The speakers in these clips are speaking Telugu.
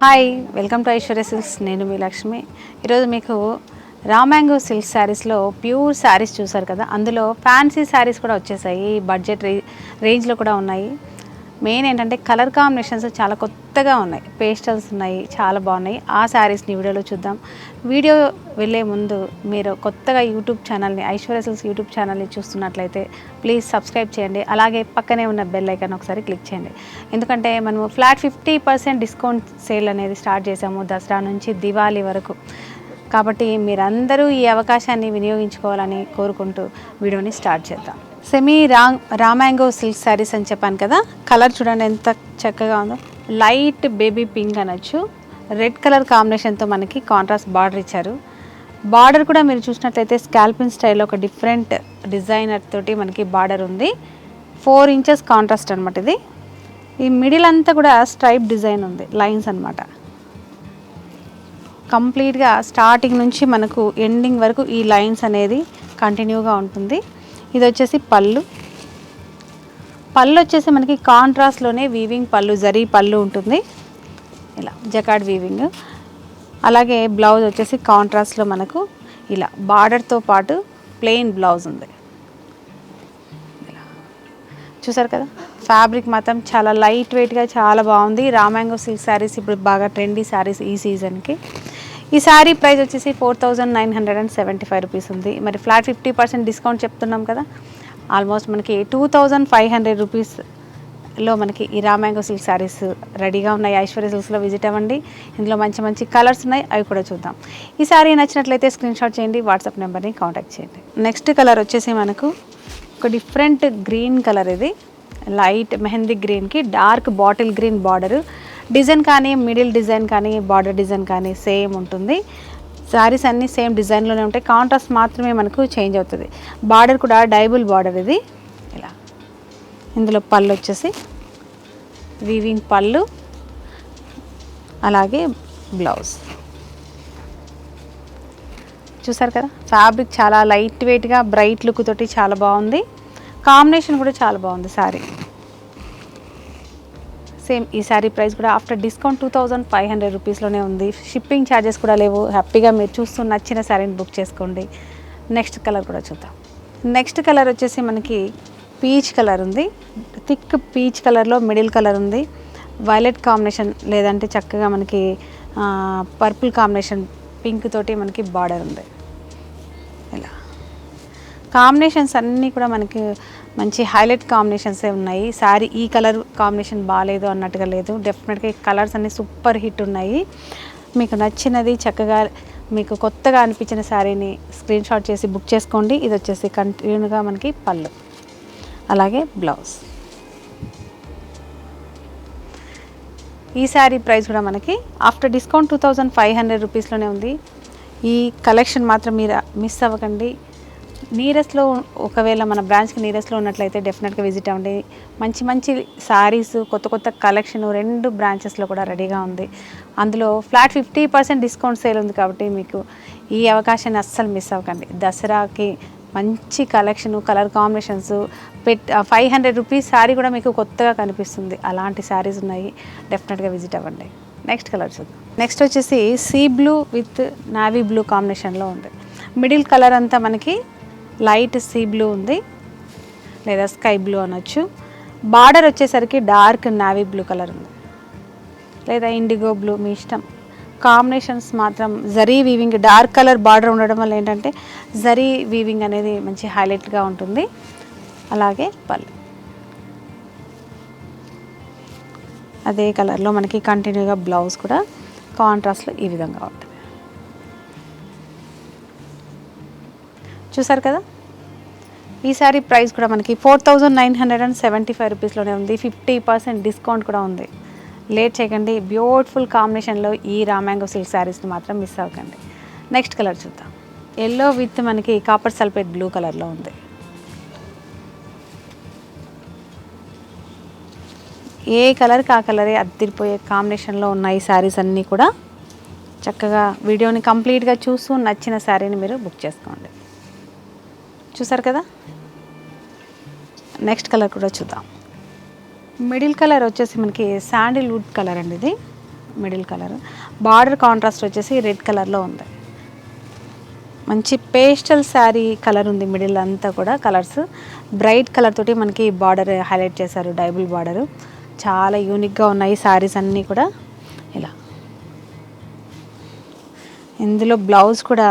Hi, welcome to Aishwarya silks. నేను మీ లక్ష్మి. ఈరోజు మీకు రామ్యాంగో సిల్క్ శారీస్లో ప్యూర్ శారీస్ చూసారు కదా, అందులో ఫ్యాన్సీ శారీస్ కూడా వచ్చేసాయి. బడ్జెట్ రేంజ్లో కూడా ఉన్నాయి. మెయిన్ ఏంటంటే కలర్ కాంబినేషన్స్ చాలా కొత్తగా ఉన్నాయి, పేస్టల్స్ ఉన్నాయి, చాలా బాగున్నాయి. ఆ శారీస్ని వీడియోలో చూద్దాం. వీడియో వెళ్ళే ముందు మీరు కొత్తగా యూట్యూబ్ ఛానల్ని, ఐశ్వర్య సిల్క్స్ యూట్యూబ్ ఛానల్ని చూస్తున్నట్లయితే ప్లీజ్ సబ్స్క్రైబ్ చేయండి. అలాగే పక్కనే ఉన్న బెల్ ఐకాన్ ఒకసారి క్లిక్ చేయండి. ఎందుకంటే మనము ఫ్లాట్ 50% డిస్కౌంట్ సేల్ అనేది స్టార్ట్ చేసాము, దసరా నుంచి దివాళీ వరకు. కాబట్టి మీరందరూ ఈ అవకాశాన్ని వినియోగించుకోవాలని కోరుకుంటూ వీడియోని స్టార్ట్ చేద్దాం. సెమీ రామ్యాంగో సిల్క్ శారీస్ అని చెప్పాను కదా, కలర్ చూడండి ఎంత చక్కగా ఉందో. లైట్ బేబీ పింక్ అనొచ్చు, రెడ్ కలర్ కాంబినేషన్తో మనకి కాంట్రాస్ట్ బార్డర్ ఇచ్చారు. బార్డర్ కూడా మీరు చూసినట్లయితే స్కాల్పిన్ స్టైల్లో ఒక డిఫరెంట్ డిజైనర్ తోటి మనకి బార్డర్ ఉంది. 4 ఇంచెస్ కాంట్రాస్ట్ అనమాట ఇది. ఈ మిడిల్ అంతా కూడా స్ట్రైప్ డిజైన్ ఉంది, లైన్స్ అనమాట. కంప్లీట్గా స్టార్టింగ్ నుంచి మనకు ఎండింగ్ వరకు ఈ లైన్స్ అనేది కంటిన్యూగా ఉంటుంది. ఇది వచ్చేసి పళ్ళు వచ్చేసి మనకి కాంట్రాస్ట్లోనే వీవింగ్ పళ్ళు, జరీ పళ్ళు ఉంటుంది, ఇలా జకార్డ్ వీవింగ్. అలాగే బ్లౌజ్ వచ్చేసి కాంట్రాస్ట్లో మనకు ఇలా బార్డర్తో పాటు ప్లెయిన్ బ్లౌజ్ ఉంది. చూసారు కదా, ఫ్యాబ్రిక్ మాత్రం చాలా లైట్ వెయిట్గా చాలా బాగుంది. రామ్యాంగో సిల్క్ శారీస్ ఇప్పుడు బాగా ట్రెండీ శారీస్ ఈ సీజన్కి. ఈ శారీ ప్రైస్ వచ్చేసి 4975 రూపీస్ ఉంది. మరి ఫ్లాట్ 50% డిస్కౌంట్ చెప్తున్నాం కదా, ఆల్మోస్ట్ మనకి 2500 రూపీస్లో మనకి ఈ రామ్యాంగో సిల్క్ శారీస్ రెడీగా ఉన్నాయి. ఐశ్వర్య సిల్క్స్లో విజిట్ అవ్వండి. ఇందులో మంచి మంచి కలర్స్ ఉన్నాయి, అవి కూడా చూద్దాం. ఈ శారీ నచ్చినట్లయితే స్క్రీన్ షాట్ చేయండి, వాట్సాప్ నెంబర్ని కాంటాక్ట్ చేయండి. నెక్స్ట్ కలర్ వచ్చేసి మనకు ఒక డిఫరెంట్ గ్రీన్ కలర్. ఇది లైట్ మెహందీ గ్రీన్కి dark bottle green border. Design కానీ, మిడిల్ డిజైన్ కానీ, బార్డర్ డిజైన్ కానీ సేమ్ ఉంటుంది. శారీస్ అన్నీ సేమ్ డిజైన్లోనే ఉంటాయి, కాంట్రాస్ట్ మాత్రమే మనకు చేంజ్ అవుతుంది. బార్డర్ కూడా డైబుల్ బార్డర్ ఇది. ఇలా ఇందులో పళ్ళు వచ్చేసి వీవింగ్ పళ్ళు, అలాగే బ్లౌజ్. చూసారు కదా, ఫ్యాబ్రిక్ చాలా లైట్ వెయిట్గా బ్రైట్ లుక్ తోటి చాలా బాగుంది. కాంబినేషన్ కూడా చాలా బాగుంది శారీ. సేమ్ ఈ శారీ ప్రైస్ కూడా ఆఫ్టర్ డిస్కౌంట్ 2500 రూపీస్లోనే ఉంది. షిప్పింగ్ ఛార్జెస్ కూడా లేవు. హ్యాపీగా మీరు చూస్తూ నచ్చిన శారీని బుక్ చేసుకోండి. నెక్స్ట్ కలర్ కూడా చూద్దాం. నెక్స్ట్ కలర్ వచ్చేసి మనకి పీచ్ కలర్ ఉంది. థిక్ పీచ్ కలర్లో మిడిల్ కలర్ ఉంది, వైలెట్ కాంబినేషన్, లేదంటే చక్కగా మనకి పర్పుల్ కాంబినేషన్ పింక్ తోటి మనకి బార్డర్ ఉంది. ఇలా కాంబినేషన్స్ అన్నీ కూడా మనకి మంచి హైలైట్ కాంబినేషన్సే ఉన్నాయి. శారీ ఈ కలర్ కాంబినేషన్ బాగాలేదు అన్నట్టుగా లేదు, డెఫినెట్గా ఈ కలర్స్ అన్నీ సూపర్ హిట్ ఉన్నాయి. మీకు నచ్చినది చక్కగా మీకు కొత్తగా అనిపించిన శారీని స్క్రీన్ షాట్ చేసి బుక్ చేసుకోండి. ఇది వచ్చేసి కంటిన్యూగా మనకి పళ్ళు, అలాగే బ్లౌజ్. ఈ శారీ ప్రైస్ కూడా మనకి ఆఫ్టర్ డిస్కౌంట్ 2500 రూపీస్లోనే ఉంది. ఈ కలెక్షన్ మాత్రం మీరు మిస్ అవ్వకండి. నీరస్లో ఒకవేళ మన బ్రాంచ్కి నీరస్లో ఉన్నట్లయితే డెఫినెట్గా విజిట్ అవ్వండి. మంచి మంచి శారీస్, కొత్త కొత్త కలెక్షన్ 2 బ్రాంచెస్లో కూడా రెడీగా ఉంది. అందులో ఫ్లాట్ 50% డిస్కౌంట్ సేల్ ఉంది. కాబట్టి మీకు ఈ అవకాశాన్ని అస్సలు మిస్ అవ్వకండి. దసరాకి మంచి collection, colour combinations 500 rupees sari కూడా మీకు కొత్తగా కనిపిస్తుంది. అలాంటి శారీస్ ఉన్నాయి, డెఫినెట్గా విజిట్ అవ్వండి. నెక్స్ట్ కలర్ చూద్దాం. నెక్స్ట్ వచ్చేసి sea blue with navy blue కాంబినేషన్లో ఉంది. మిడిల్ కలర్ అంతా మనకి లైట్ సీ బ్లూ ఉంది, లేదా స్కై బ్లూ అనొచ్చు. బార్డర్ వచ్చేసరికి డార్క్ నావీ బ్లూ కలర్ ఉంది, లేదా ఇండిగో బ్లూ, మీ ఇష్టం. కాంబినేషన్స్ మాత్రం zari weaving, dark colour border ఉండడం వల్ల ఏంటంటే జరీ వీవింగ్ అనేది మంచి హైలైట్గా ఉంటుంది. అలాగే పళ్ళు అదే కలర్లో మనకి కంటిన్యూగా బ్లౌజ్ కూడా కాంట్రాస్ట్లో ఈ విధంగా ఉంటుంది. చూసారు కదా, ఈ శారీ ప్రైస్ కూడా మనకి 4975 రూపీస్లోనే ఉంది. 50% డిస్కౌంట్ కూడా ఉంది. లేట్ చేయకండి. బ్యూటిఫుల్ కాంబినేషన్లో ఈ రామ్యాంగో సిల్క్ శారీస్ని మాత్రం మిస్ అవ్వకండి. నెక్స్ట్ కలర్ చూద్దాం. ఎల్లో విత్ మనకి కాపర్ సల్ఫేట్ బ్లూ కలర్లో ఉంది. ఏ కలర్కి ఆ కలరే అద్దిరిపోయే కాంబినేషన్లో ఉన్నాయి శారీస్ అన్నీ కూడా. చక్కగా వీడియోని కంప్లీట్గా చూస్తూ నచ్చిన శారీని మీరు బుక్ చేసుకోండి. చూసారు కదా, నెక్స్ట్ కలర్ కూడా చూద్దాం. మిడిల్ కలర్ వచ్చేసి మనకి శాండిల్వుడ్ కలర్ అండి. ఇది మిడిల్ కలర్. బార్డర్ కాంట్రాస్ట్ వచ్చేసి రెడ్ కలర్లో ఉంది. మంచి పేస్టల్ శారీ కలర్ ఉంది. మిడిల్ అంతా కూడా కలర్స్ బ్రైట్ కలర్ తోటి మనకి బార్డర్ హైలైట్ చేశారు, డైబుల్ బార్డరు. చాలా యూనిక్గా ఉన్నాయి శారీస్ అన్నీ కూడా. ఇలా ఇందులో బ్లౌజ్ కూడా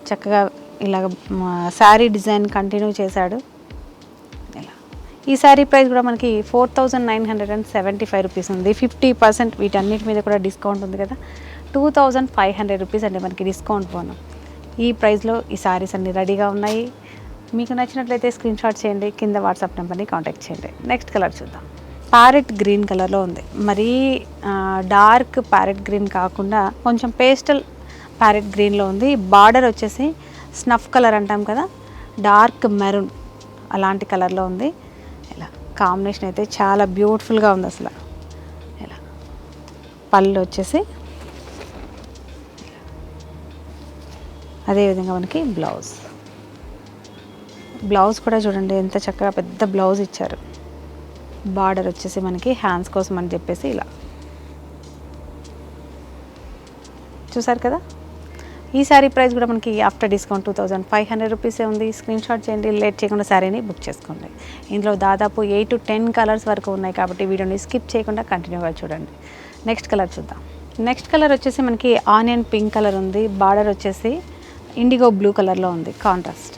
చక్కగా ఇలాగ శారీ డిజైన్ కంటిన్యూ చేశాడు. ఇలా ఈ శారీ ప్రైస్ కూడా మనకి 4975 రూపీస్ ఉంది. 50% వీటన్నిటి మీద కూడా డిస్కౌంట్ ఉంది కదా. 2500 రూపీస్ అండి మనకి డిస్కౌంట్ పోను. ఈ ప్రైస్లో ఈ శారీస్ అన్నీ రెడీగా ఉన్నాయి. మీకు నచ్చినట్లయితే స్క్రీన్ షాట్ చేయండి, కింద వాట్సాప్ నెంబర్ని కాంటాక్ట్ చేయండి. నెక్స్ట్ కలర్ చూద్దాం. ప్యారెట్ గ్రీన్ కలర్లో ఉంది. మరీ డార్క్ ప్యారెట్ గ్రీన్ కాకుండా కొంచెం పేస్టల్ ప్యారెట్ గ్రీన్లో ఉంది. బార్డర్ వచ్చేసి స్నఫ్ కలర్ అంటాం కదా, డార్క్ మెరూన్ అలాంటి కలర్లో ఉంది. ఇలా కాంబినేషన్ అయితే చాలా బ్యూటిఫుల్గా ఉంది అసలు. ఇలా పళ్ళు వచ్చేసి అదేవిధంగా మనకి బ్లౌజ్ కూడా చూడండి ఎంత చక్కగా పెద్ద బ్లౌజ్ ఇచ్చారు. బార్డర్ వచ్చేసి మనకి హ్యాండ్స్ కోసం అని చెప్పేసి ఇలా చూసారు కదా. ఈ శారీ ప్రైస్ కూడా మనకి ఆఫ్టర్ డిస్కౌంట్ 2500 రూపీసే ఉంది. స్క్రీన్ షాట్ చేయండి, లేట్ చేయకుండా శారీని బుక్ చేసుకోండి. ఇందులో దాదాపు 8 to 10 కలర్స్ వరకు ఉన్నాయి కాబట్టి వీడియోని స్కిప్ చేయకుండా కంటిన్యూగా చూడండి. నెక్స్ట్ కలర్ చూద్దాం. నెక్స్ట్ కలర్ వచ్చేసి మనకి ఆనియన్ పింక్ కలర్ ఉంది. బార్డర్ వచ్చేసి ఇండిగో బ్లూ కలర్లో ఉంది కాంట్రాస్ట్.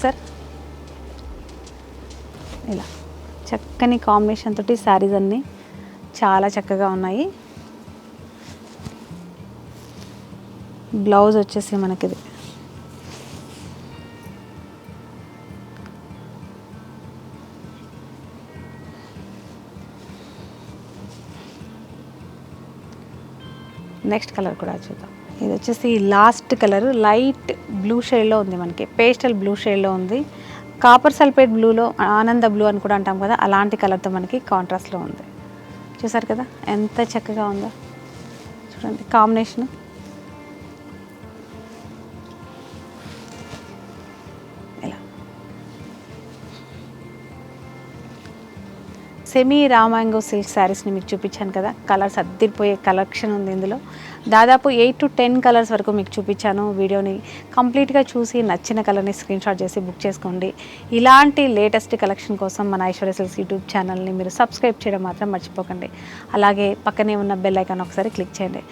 సార్ ఇలా చక్కని కాంబినేషన్ తోటి శారీస్ అన్నీ చాలా చక్కగా ఉన్నాయి. బ్లౌజ్ వచ్చేసి మనకిది నెక్స్ట్ కలర్ కూడా చూద్దాం. ఇది వచ్చేసి లాస్ట్ కలర్ లైట్ బ్లూ షేడ్లో ఉంది, మనకి పేస్టల్ బ్లూ షేడ్లో ఉంది. కాపర్ సల్ఫేట్ బ్లూలో ఆనంద బ్లూ అని కూడా అంటాం కదా, అలాంటి కలర్తో మనకి కాంట్రాస్ట్లో ఉంది. చూసారు కదా ఎంత చక్కగా ఉందో చూడండి కాంబినేషన్. ఇలా సెమీ రామాంగో సిల్క్ శారీస్ని మీకు చూపించాను కదా, కలర్స్ అద్దిరిపోయే కలెక్షన్ ఉంది ఇందులో. దాదాపు 8 to 10 కలర్స్ వరకు మీకు చూపించాను. వీడియోని కంప్లీట్గా చూసి నచ్చిన కలర్ని స్క్రీన్ షాట్ చేసి బుక్ చేసుకోండి. ఇలాంటి లేటెస్ట్ కలెక్షన్ కోసం మన ఐశ్వర్య సిల్క్స్ యూట్యూబ్ ఛానల్ని మీరు సబ్స్క్రైబ్ చేయడం మాత్రం మర్చిపోకండి. అలాగే పక్కనే ఉన్న బెల్ ఐకాన్ ఒకసారి క్లిక్ చేయండి.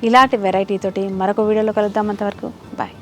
ఇలాంటి వెరైటీ తోటి మరొక వీడియోలో కలుద్దాం. అంతవరకు బాయ్.